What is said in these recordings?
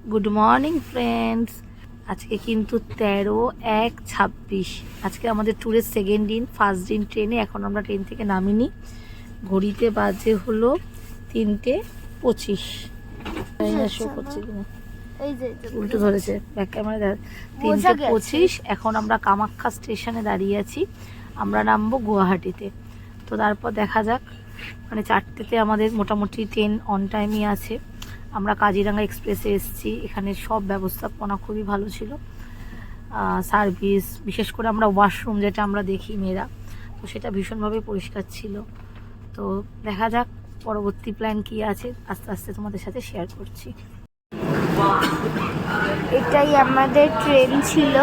Good morning friends. আজকে কিন্তু 13/1/26। আজকে আমাদের ট্যুরের সেকেন্ড দিন, ফার্স্ট দিন ট্রেনে। এখন আমরা ট্রেন থেকে নামিনি। ঘড়িতে বাজে হলো 3:25। শো করছে কিনা, উল্টো ধরেছে ব্যাক ক্যামেরা। 3:25। এখন আমরা কামাখ্যা স্টেশনে দাঁড়িয়ে আছি। আমরা নামবো গুয়াহাটিতে। তো তারপর দেখা যাক, মানে 4টেতে আমাদের মোটামুটি ট্রেন অন টাইমই আছে। আমরা কাজিরাঙ্গা এক্সপ্রেসে এসেছি। এখানে সব ব্যবস্থাপনা খুবই ভালো ছিল, সার্ভিস, বিশেষ করে আমরা ওয়াশরুম যেটা আমরা দেখি মেয়েরা, তো সেটা ভীষণভাবে পরিষ্কার ছিল। তো দেখা যাক পরবর্তী প্ল্যান কি আছে, আস্তে আস্তে তোমাদের সাথে শেয়ার করছি। এটাই আমাদের ট্রেন ছিল।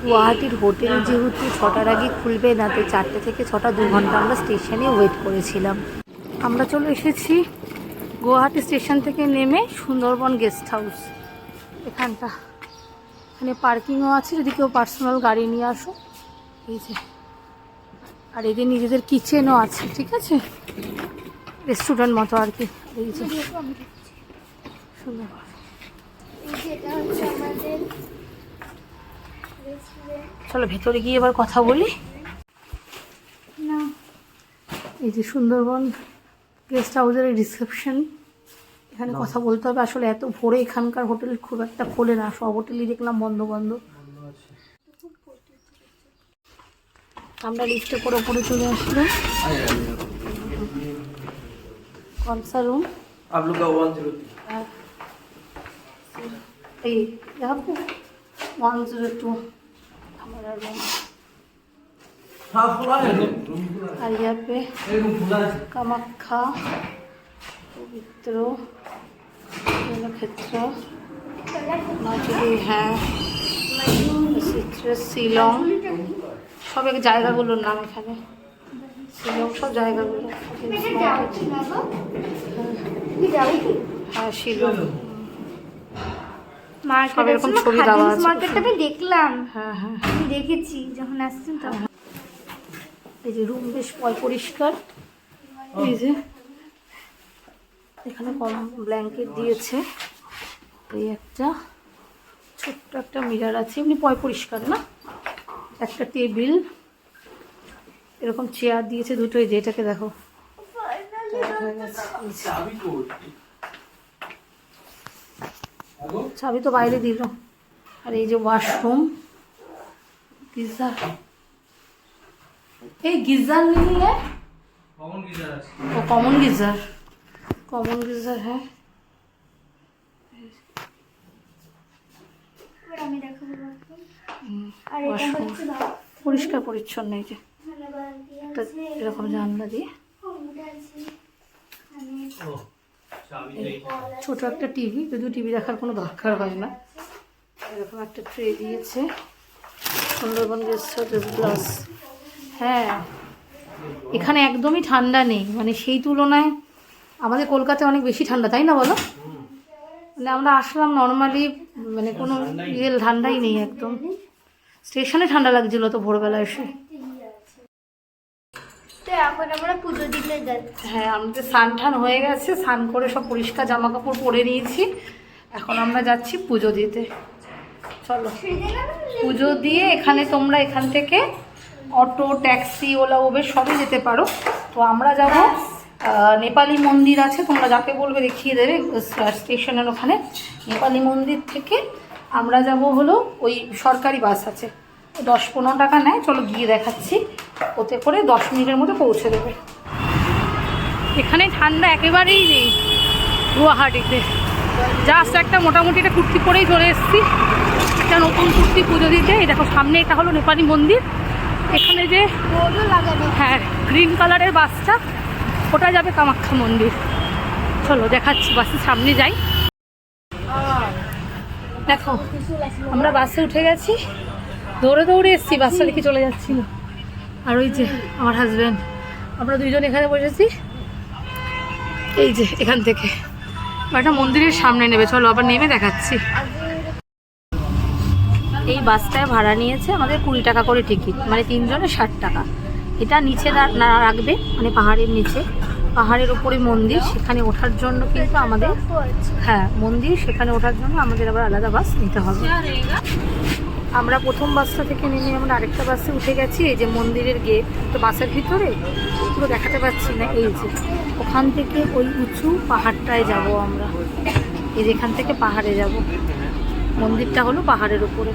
গুয়াহাটির হোটেল যেহেতু 6টার আগে খুলবে না, তো 4টে থেকে 6টা 2 ঘন্টা আমরা স্টেশনে ওয়েট করেছিলাম। আমরা চলে এসেছি গুয়াহাটি স্টেশন থেকে নেমে সুন্দরবন গেস্ট হাউস। এখানে পার্কিংও আছে, যদি কেউ পার্সোনাল গাড়ি নিয়ে আসো। এই যে, আর এদের নিজেদের কিচেনও আছে, ঠিক আছে, রেস্টুরেন্ট মতো আর কি। এই যে সুন্দরবন, চলো ভেতরে গিয়ে এবার কথা বলি। এই যে সুন্দরবন গেস্ট হাউসের রিসেপশন, এখানে কথা বলতে হবে। আসলে এত ভোরে এখানকার হোটেল খুব একটা খোলে না, সব হোটেলই দেখলাম বন্ধ বন্ধ। আমরা লিফটে করে ওপরে চলে আসলো। কনসা রুম এই দেখো 102 हमारा रूम। और यहाँ पे कामाख्या पवित्र क्षेत्र মাজুলি, হ্যাঁ, শিলং, সব এক জায়গাগুলোর নাম এখানে। শিলং সব জায়গাগুলো, হ্যাঁ শিলং। সব এরকম ছবি দেওয়া আছে। মার্কেটটাকে দেখলাম, হ্যাঁ হ্যাঁ আমি দেখেছি যখন আসছেন তখন। এই যে রুম বেশ পরিষ্কার। এই যে এখানে কম ব্ল্যাঙ্কেট দিয়েছে। এই একটা ছোট্ট একটা মিরার আছে, এমনি পরিষ্কার না। একটা টেবিল, এরকম চেয়ার দিয়েছে দুটো। এই যে এটাকে দেখো, চাবি তো বাইরে দিল। আর এই যে ওয়াশরুম, গিজার, এই গিজার नहीं है, कॉमन गीजर আছে। ও কমন গিজার, কমন গিজার, হ্যাঁ। আমি দেখাবো। আর এটা হচ্ছে পরিষ্কার পরিচ্ছন্ন। এই যে এরকম জানলা দিয়ে, ছোট একটা টিভি, যদিও টিভি দেখার কোনো দরকার হয় না। এরকম একটা ট্রে দিয়েছে। Sundarban guest house glass. হ্যাঁ, এখানে একদমই ঠান্ডা নেই, মানে সেই তুলনায় আমাদের কলকাতায় অনেক বেশি ঠান্ডা, তাই না বলো? মানে আমরা আসলাম নর্মালি, মানে কোনো ঠান্ডাই নেই একদম। স্টেশনে ঠান্ডা লাগছিল তো ভোরবেলা এসে। এখন আমরা পুজো দিতে যাচ্ছি। হ্যাঁ, আমাদের স্নান টান হয়ে গেছে, স্নান করে সব পরিষ্কার জামা কাপড় পরে নিয়েছি। এখন আমরা যাচ্ছি পুজো দিতে। চলো পুজো দিয়ে এখানে তোমরা এখান থেকে অটো, ট্যাক্সি, ওলা, উবের সবই যেতে পারো। তো আমরা যাব নেপালি মন্দির আছে, তোমরা যাকে বলবে দেখিয়ে দেবে স্টেশনের ওখানে। নেপালি মন্দির থেকে আমরা যাব হলো ওই সরকারি বাস আছে, 10-15 টাকা নেয়। চলো গিয়ে দেখাচ্ছি। ওতে করে 10 মিনিটের মধ্যে পৌঁছে দেবে। এখানে ঠান্ডা একেবারেই নেই গুয়াহাটিতে। জাস্ট একটা মোটামুটি একটা কুর্তি পরেই চলে এসেছি, একটা নতুন কুর্তি পুজো দিতে। এই দেখো সামনে, এটা হলো নেপালি মন্দির। এখানে যে হ্যাঁ গ্রিন কালারের বাসটা, ওটা যাবে কামাখ্যা মন্দির। চলো দেখাচ্ছি, বাসের সামনে যাই। দেখো আমরা বাসে উঠে গেছি, দৌড়ে দৌড়ে এসেছি, বাসটা দেখে চলে যাচ্ছি না। আর ওই যে আমার হাজব্যান্ড, আমরা দুইজন এখানে বসেছি। এই যে এখান থেকে একটা মন্দিরের সামনে নেবে, চলো আবার নেমে দেখাচ্ছি। এই বাসটায় ভাড়া নিয়েছে আমাদের 20 টাকা করে টিকিট, মানে 3 জনে 60 টাকা। এটা নিচে না রাখবে, মানে পাহাড়ের নিচে। পাহাড়ের ওপরে মন্দির, সেখানে ওঠার জন্য কিন্তু আমাদের, হ্যাঁ মন্দির, সেখানে ওঠার জন্য আমাদের আবার আলাদা বাস নিতে হবে। আমরা প্রথম বাসটা থেকে নেমে আমরা আরেকটা বাসে উঠে গেছি। এই যে মন্দিরের গেট, তো বাসের ভিতরে পুরো দেখাতে পাচ্ছি না, এই যে ওখান থেকে ওই উঁচু পাহাড়টায় যাব আমরা। এই যে এখান থেকে পাহাড়ে যাব, মন্দিরটা হলো পাহাড়ের উপরে।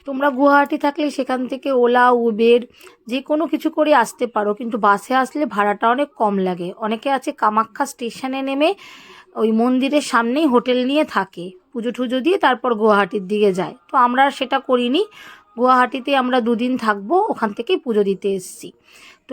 তোমরা গুয়াহাটি থাকলে সেখান থেকে ওলা, উবের যে কোনো কিছু করে আসতে পারো, কিন্তু বাসে আসলে ভাড়াটা অনেক কম লাগে। অনেকে আছে কামাখ্যা স্টেশনে নেমে ওই মন্দিরের সামনেই হোটেল নিয়ে থাকে, পুজো টুজো দিয়ে তারপর গুয়াহাটির দিকে যায়। তো আমরা সেটা করিনি, গুয়াহাটিতে আমরা 2 দিন থাকবো, ওখান থেকেই পুজো দিতে এসেছি।